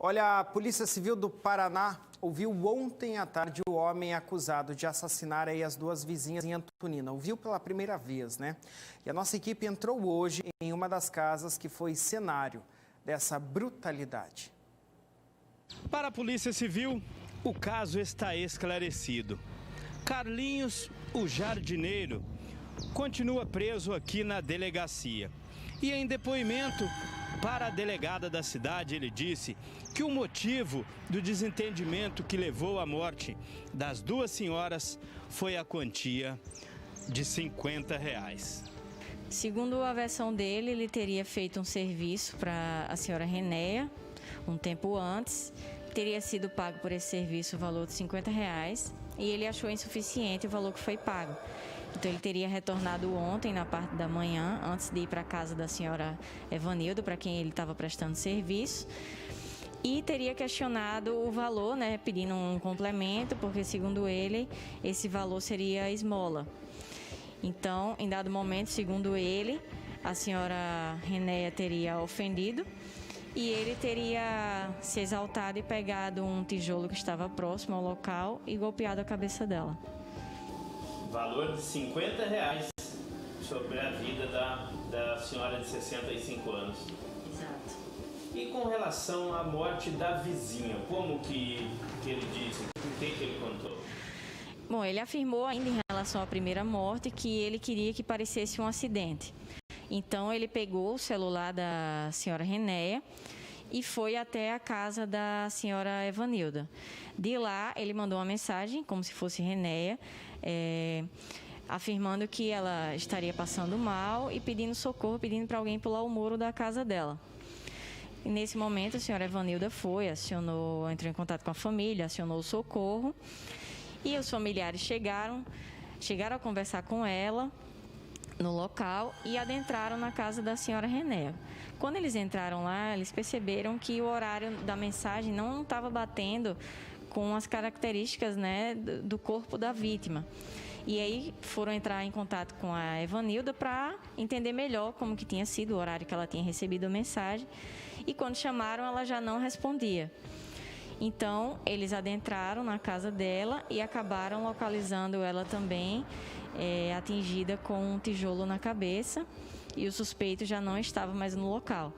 Olha, a Polícia Civil do Paraná ouviu ontem à tarde o homem acusado de assassinar aí as duas vizinhas em Antonina. Ouviu pela primeira vez, né? E a nossa equipe entrou hoje em uma das casas que foi cenário dessa brutalidade. Para a Polícia Civil, o caso está esclarecido. Carlinhos, o jardineiro, continua preso aqui na delegacia. E em depoimento para a delegada da cidade, ele disse que o motivo do desentendimento que levou à morte das duas senhoras foi a quantia de R$50. Segundo a versão dele, ele teria feito um serviço para a senhora Renéia um tempo antes, teria sido pago por esse serviço o valor de R$50 e ele achou insuficiente o valor que foi pago. Então ele teria retornado ontem, na parte da manhã, antes de ir para a casa da senhora Evanilda, para quem ele estava prestando serviço, e teria questionado o valor, né, pedindo um complemento, porque segundo ele, esse valor seria esmola. Então, em dado momento, segundo ele, a senhora Renéia teria ofendido e ele teria se exaltado e pegado um tijolo que estava próximo ao local e golpeado a cabeça dela. Valor de R$50 sobre a vida da senhora de 65 anos. Exato. E com relação à morte da vizinha, como que ele disse? O que ele contou? Bom, ele afirmou ainda em relação à primeira morte que ele queria que parecesse um acidente. Então ele pegou o celular da senhora Renéia e foi até a casa da senhora Evanilda. De lá, ele mandou uma mensagem, como se fosse Renéia, afirmando que ela estaria passando mal e pedindo socorro, pedindo para alguém pular o muro da casa dela. E nesse momento, a senhora Evanilda entrou em contato com a família, acionou o socorro e os familiares chegaram a conversar com ela no local e adentraram na casa da senhora Renéia. Quando eles entraram lá, eles perceberam que o horário da mensagem não estava batendo com as características, né, do corpo da vítima. E aí foram entrar em contato com a Evanilda para entender melhor como que tinha sido o horário que ela tinha recebido a mensagem. E quando chamaram, ela já não respondia. Então, eles adentraram na casa dela e acabaram localizando ela também, atingida com um tijolo na cabeça, e o suspeito já não estava mais no local.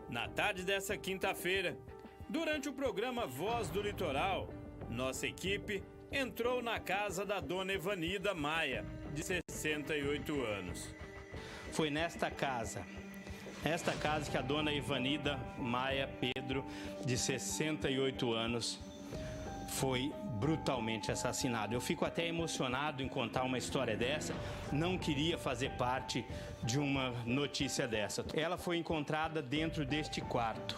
Na tarde dessa quinta-feira, durante o programa Voz do Litoral, nossa equipe entrou na casa da dona Evanida Maia, de 68 anos. Foi nesta casa que a dona Evanida Maia Pedro, de 68 anos, foi brutalmente assassinada. Eu fico até emocionado em contar uma história dessa, não queria fazer parte de uma notícia dessa. Ela foi encontrada dentro deste quarto.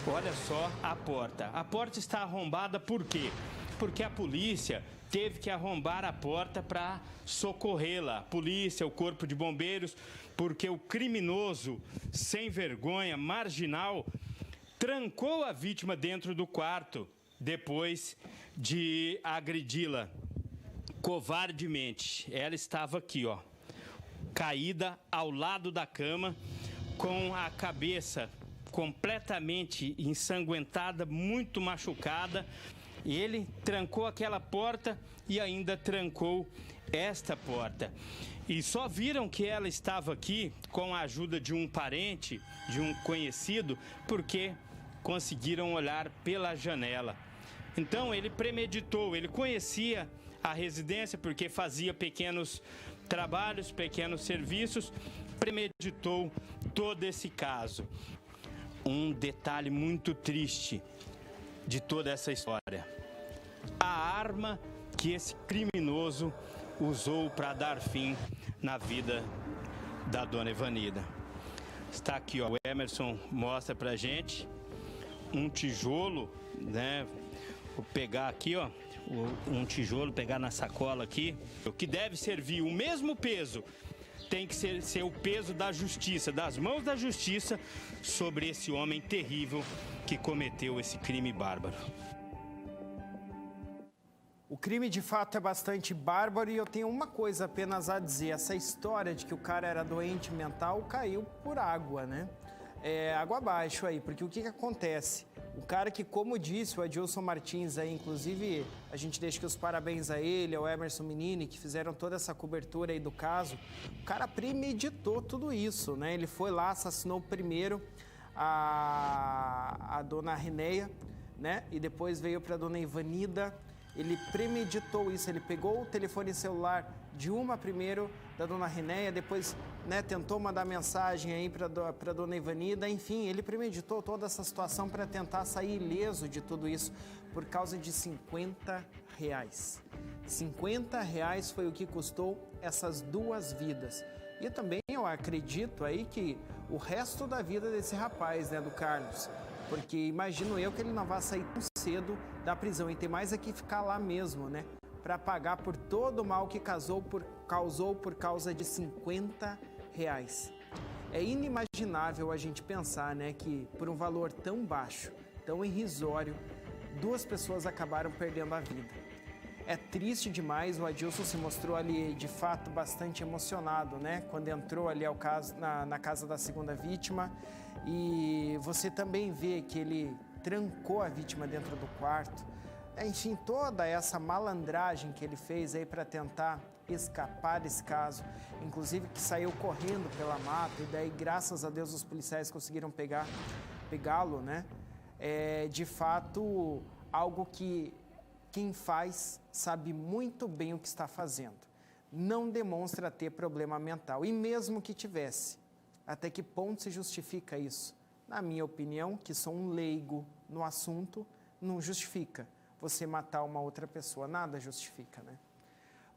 Olha só a porta está arrombada por quê? Porque a polícia teve que arrombar a porta para socorrê-la. A polícia, o corpo de bombeiros, porque o criminoso, sem vergonha, marginal, trancou a vítima dentro do quarto depois de agredi-la covardemente. Ela estava aqui, ó, caída ao lado da cama, com a cabeça completamente ensanguentada, muito machucada. Ele trancou aquela porta e ainda trancou esta porta. E só viram que ela estava aqui com a ajuda de um parente, de um conhecido, porque conseguiram olhar pela janela. Então ele premeditou, ele conhecia a residência porque fazia pequenos trabalhos, pequenos serviços, premeditou todo esse caso. Um detalhe muito triste de toda essa história: a arma que esse criminoso usou para dar fim na vida da dona Evanida. Está aqui, ó, o Emerson mostra pra gente um tijolo, né? Vou pegar aqui, ó, um tijolo, pegar na sacola aqui, o que deve servir o mesmo peso. Tem que ser o peso da justiça, das mãos da justiça, sobre esse homem terrível que cometeu esse crime bárbaro. O crime de fato é bastante bárbaro e eu tenho uma coisa apenas a dizer. Essa história de que o cara era doente mental caiu por água, né? água abaixo aí, porque o que acontece? O cara que, como disse o Adilson Martins aí, inclusive a gente deixa aqui os parabéns a ele, ao Emerson Menini, que fizeram toda essa cobertura aí do caso, o cara premeditou tudo isso, né? Ele foi lá, assassinou primeiro a dona Reneia, né? E depois veio para a dona Ivanida. Ele premeditou isso, ele pegou o telefone celular de uma primeiro, da dona Reneia, depois, né, tentou mandar mensagem aí para a dona Ivanida, enfim, ele premeditou toda essa situação para tentar sair ileso de tudo isso por causa de R$50. R$50 foi o que custou essas duas vidas. E também eu acredito aí que o resto da vida desse rapaz, né, do Carlos, porque imagino eu que ele não vai sair tão cedo da prisão e tem mais aqui ficar lá mesmo, né? Para pagar por todo o mal que causou por causa de R$50. É inimaginável a gente pensar, né, que por um valor tão baixo, tão irrisório, duas pessoas acabaram perdendo a vida. É triste demais, o Adilson se mostrou ali de fato bastante emocionado, né? Quando entrou ali ao caso, na casa da segunda vítima, e você também vê que ele trancou a vítima dentro do quarto. Enfim, toda essa malandragem que ele fez aí para tentar escapar desse caso, inclusive que saiu correndo pela mata e daí, graças a Deus, os policiais conseguiram pegá-lo, né? É de fato algo que quem faz sabe muito bem o que está fazendo. Não demonstra ter problema mental. E mesmo que tivesse, até que ponto se justifica isso? Na minha opinião, que sou um leigo no assunto, não justifica você matar uma outra pessoa. Nada justifica, né?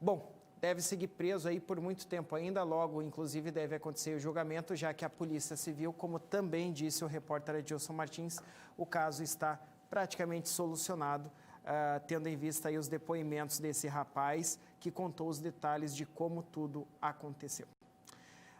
Bom, deve seguir preso aí por muito tempo ainda. Logo, inclusive, deve acontecer o julgamento, já que a Polícia Civil, como também disse o repórter Adilson Martins, o caso está praticamente solucionado, tendo em vista aí os depoimentos desse rapaz que contou os detalhes de como tudo aconteceu.